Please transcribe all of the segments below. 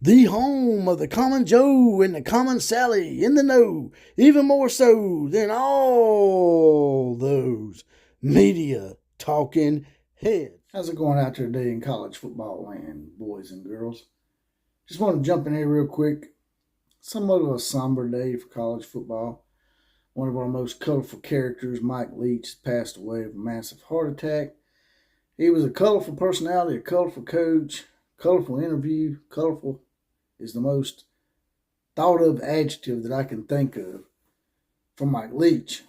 The home of the common Joe and the common Sally in the know, even more so than all those media talking heads. How's it going out there today in college football land, boys and girls? Just want to jump in here real quick. Somewhat of a somber day for college football. One of our most colorful characters, Mike Leach, passed away of a massive heart attack. He was a colorful personality, a colorful coach, colorful interview. Colorful is the most thought of adjective that I can think of for Mike Leach.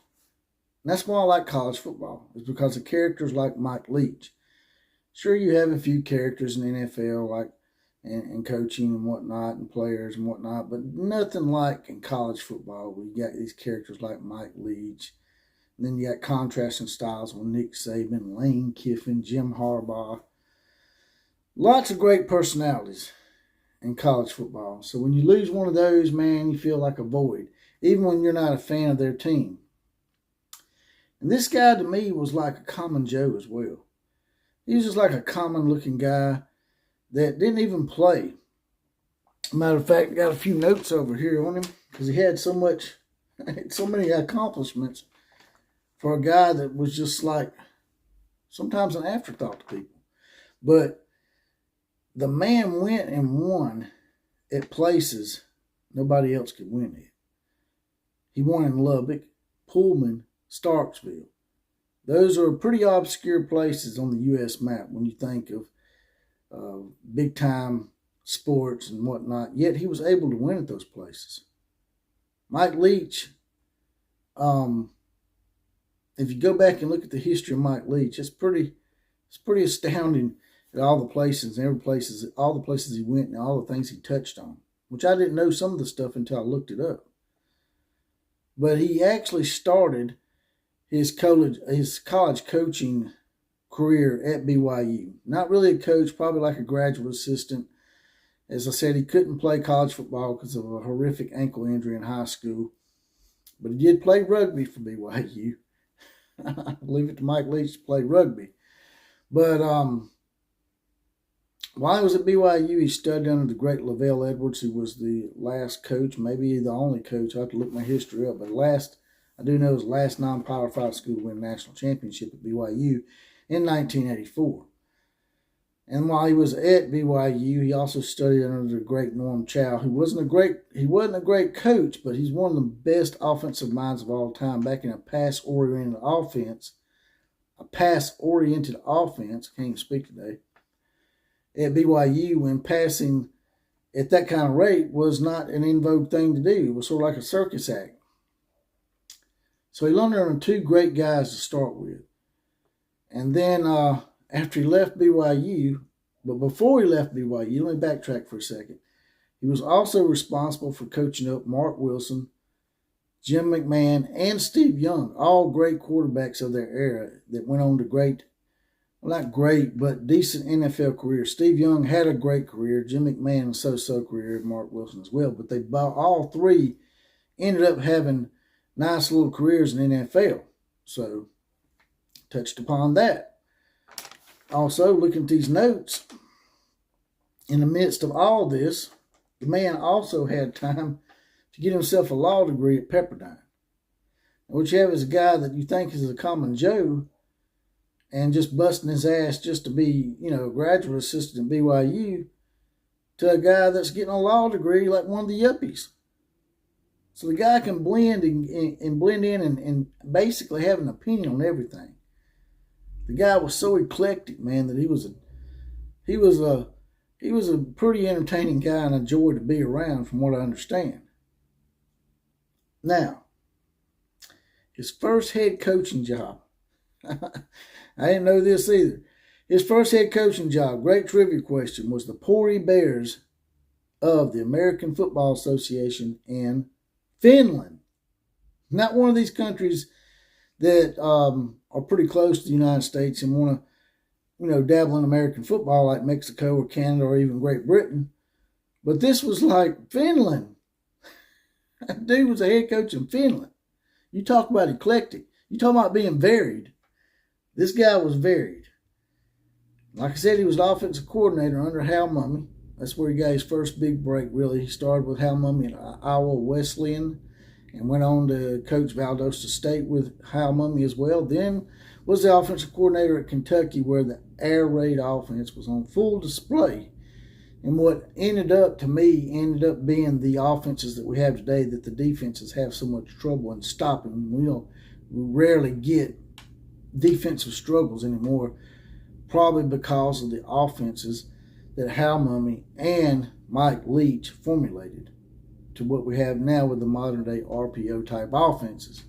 And that's why I like college football, is because of characters like Mike Leach. Sure, you have a few characters in the NFL, like and coaching and whatnot, and players and whatnot, but nothing like in college football where you got these characters like Mike Leach. And then you got contrasting styles with Nick Saban, Lane Kiffin, Jim Harbaugh. Lots of great personalities in college football. So when you lose one of those, man, you feel like a void, even when you're not a fan of their team. And this guy, to me, was like a common Joe as well. He was just like a common-looking guy that didn't even play. Matter of fact, I got a few notes over here on him because he had so many accomplishments for a guy that was just like sometimes an afterthought to people. But the man went and won at places nobody else could win at. He won in Lubbock, Pullman, Starksville. Those are pretty obscure places on the U.S. map when you think of big-time sports and whatnot. Yet he was able to win at those places. Mike Leach, if you go back and look at the history of Mike Leach, it's pretty astounding at all the places and all the places he went and all the things he touched on, which I didn't know some of the stuff until I looked it up. But he actually started his college coaching career at BYU. Not really a coach, probably like a graduate assistant. As I said, he couldn't play college football because of a horrific ankle injury in high school. But he did play rugby for BYU. Leave it to Mike Leach to play rugby. But while he was at BYU, he studied under the great Lavelle Edwards, who was the last coach, maybe the only coach. I have to look my history up. But I do know his last non-Power 5 school to win a national championship at BYU in 1984. And while he was at BYU, he also studied under the great Norm Chow, who wasn't a great coach, but he's one of the best offensive minds of all time, back in a pass-oriented offense. Can't even speak today. At BYU, when passing at that kind of rate was not an in vogue thing to do. It was sort of like a circus act. So he learned under two great guys to start with. And then after he left BYU, but before he left BYU, let me backtrack for a second. He was also responsible for coaching up Mark Wilson, Jim McMahon, and Steve Young, all great quarterbacks of their era that went on to not great, but decent NFL careers. Steve Young had a great career. Jim McMahon, a so-so career. Mark Wilson as well. But they all three ended up having nice little careers in the NFL. So, touched upon that. Also, looking at these notes, in the midst of all this, the man also had time to get himself a law degree at Pepperdine. What you have is a guy that you think is a common Joe and just busting his ass just to be, a graduate assistant at BYU, to a guy that's getting a law degree like one of the yuppies. So the guy can blend in and basically have an opinion on everything. The guy was so eclectic, man, that he was a pretty entertaining guy and a joy to be around, from what I understand. Now, his first head coaching job. I didn't know this either. His first head coaching job, great trivia question, was the Pori Bears of the American Football Association in Finland. Not one of these countries that are pretty close to the United States and want to, dabble in American football like Mexico or Canada or even Great Britain. But this was like Finland. That dude was a head coach in Finland. You talk about eclectic. You talk about being varied. This guy was varied. Like I said, he was the offensive coordinator under Hal Mumme That's where he got his first big break, really. He started with Hal Mumme at Iowa Wesleyan and went on to coach Valdosta State with Hal Mumme as well. Then was the offensive coordinator at Kentucky, where the air raid offense was on full display. And what ended up being the offenses that we have today that the defenses have so much trouble in stopping. We rarely get defensive struggles anymore, probably because of the offenses that Hal Mumme and Mike Leach formulated to what we have now with the modern day RPO type offenses.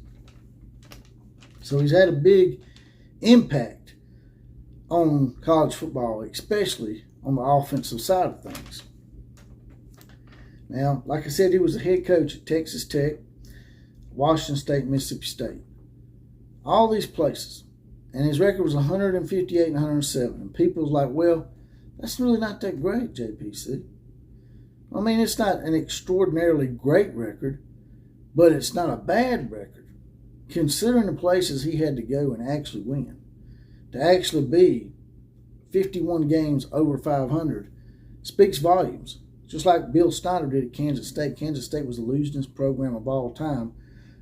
So he's had a big impact on college football, especially on the offensive side of things. Now, like I said, he was the head coach at Texas Tech, Washington State, Mississippi State. All these places. And his record was 158 and 107. And people was like, well, that's really not that great, JPC. I mean, it's not an extraordinarily great record, but it's not a bad record, considering the places he had to go and actually win. To actually be 51 games over 500 speaks volumes. Just like Bill Snyder did at Kansas State. Kansas State was the losingest program of all time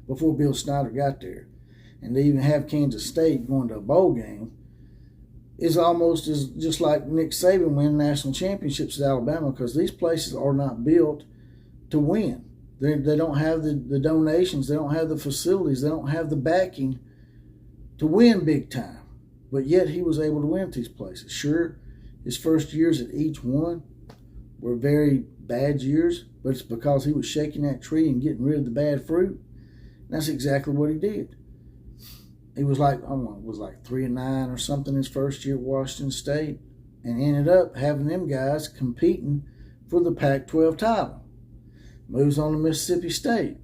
before Bill Snyder got there. And to even have Kansas State going to a bowl game is almost just like Nick Saban winning national championships at Alabama, because these places are not built to win. They don't have the donations. They don't have the facilities. They don't have the backing to win big time. But yet he was able to win at these places. Sure, his first years at each one were very bad years, but it's because he was shaking that tree and getting rid of the bad fruit. And that's exactly what he did. He was like 3-9 or something his first year at Washington State, and ended up having them guys competing for the Pac-12 title. Moves on to Mississippi State.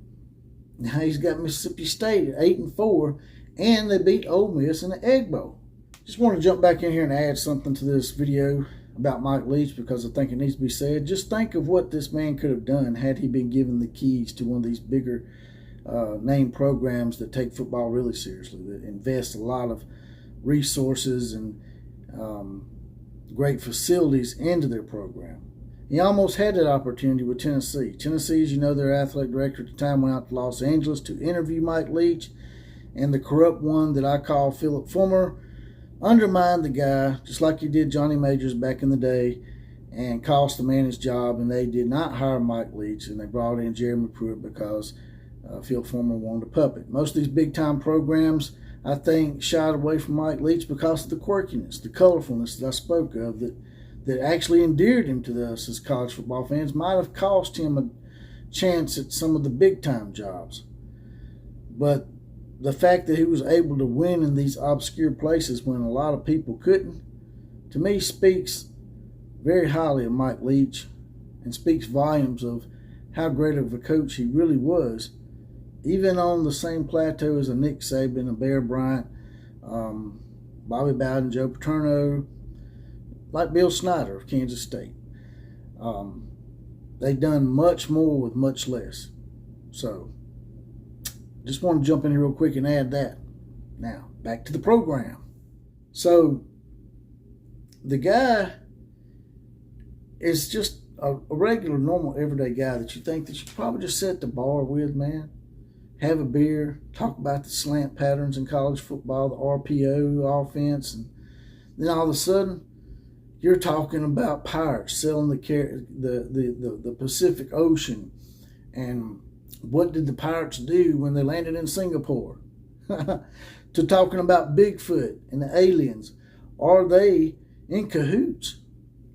Now he's got Mississippi State at 8-4, and they beat Ole Miss in the Egg Bowl. Just want to jump back in here and add something to this video about Mike Leach, because I think it needs to be said. Just think of what this man could have done had he been given the keys to one of these bigger name programs that take football really seriously, that invest a lot of resources and great facilities into their program. He almost had that opportunity with Tennessee. Tennessee, as you know, their athletic director at the time went out to Los Angeles to interview Mike Leach, and the corrupt one that I call Philip Fulmer undermined the guy just like he did Johnny Majors back in the day, and cost the man his job, and they did not hire Mike Leach, and they brought in Jeremy Pruitt because Phil Fulmer wanted a puppet. Most of these big-time programs, I think, shied away from Mike Leach because of the quirkiness, the colorfulness that I spoke of, that actually endeared him to us as college football fans, might have cost him a chance at some of the big-time jobs. But the fact that he was able to win in these obscure places when a lot of people couldn't, to me speaks very highly of Mike Leach and speaks volumes of how great of a coach he really was, even on the same plateau as a Nick Saban, a Bear Bryant, Bobby Bowden, Joe Paterno, like Bill Snyder of Kansas State. They've done much more with much less. So, just want to jump in here real quick and add that. Now, back to the program. So, the guy is just a regular, normal, everyday guy that you think that you probably just sit at the bar with, man. Have a beer, talk about the slant patterns in college football, the RPO offense, and then all of a sudden, you're talking about pirates sailing the Pacific Ocean, and what did the pirates do when they landed in Singapore? To talking about Bigfoot and the aliens. Are they in cahoots?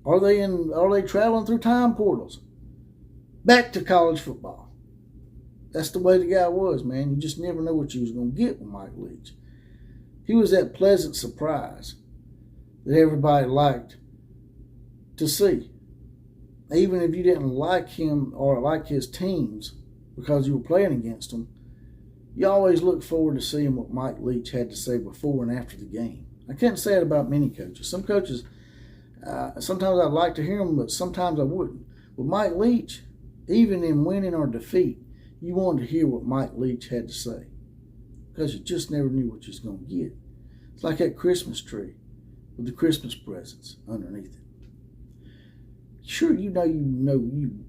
Are they traveling through time portals? Back to college football. That's the way the guy was, man. You just never know what you was going to get with Mike Leach. He was that pleasant surprise that everybody liked to see. Even if you didn't like him or like his teams because you were playing against them, you always look forward to seeing what Mike Leach had to say before and after the game. I can't say it about many coaches. Some coaches, sometimes I'd like to hear them, but sometimes I wouldn't. With Mike Leach, even in winning or defeat, you wanted to hear what Mike Leach had to say, because you just never knew what you was going to get. It's like that Christmas tree with the Christmas presents underneath it. Sure, you know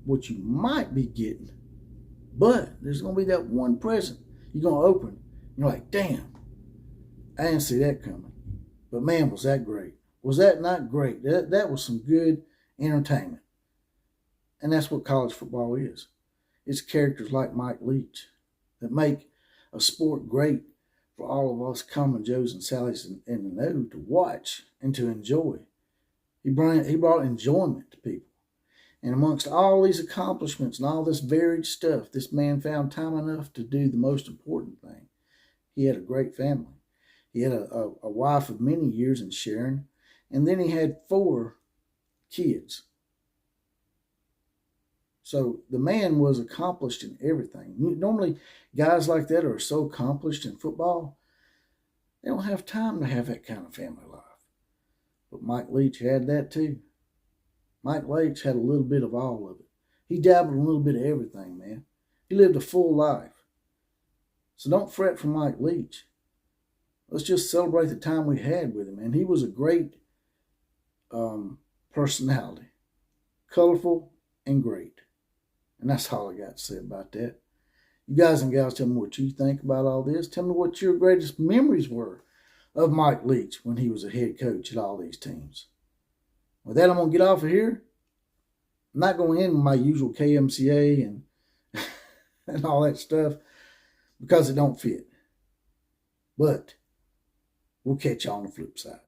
what you might be getting, but there's gonna be that one present you're gonna open. You're like, damn, I didn't see that coming. But man, was that great? Was that not great? That was some good entertainment, and that's what college football is. It's characters like Mike Leach that make a sport great for all of us common Joes and Sallies in the know to watch and to enjoy. He brought enjoyment to people. And amongst all these accomplishments and all this varied stuff, this man found time enough to do the most important thing. He had a great family. He had a wife of many years in Sharon, and then he had 4 kids. So the man was accomplished in everything. Normally, guys like that are so accomplished in football, they don't have time to have that kind of family life. But Mike Leach had that too. Mike Leach had a little bit of all of it. He dabbled in a little bit of everything, man. He lived a full life. So don't fret for Mike Leach. Let's just celebrate the time we had with him. And he was a great personality. Colorful and great. And that's all I got to say about that. You guys and gals, tell me what you think about all this. Tell me what your greatest memories were of Mike Leach when he was a head coach at all these teams. With that, I'm going to get off of here. I'm not going to end with my usual KMCA and, and all that stuff because it don't fit. But we'll catch you on the flip side.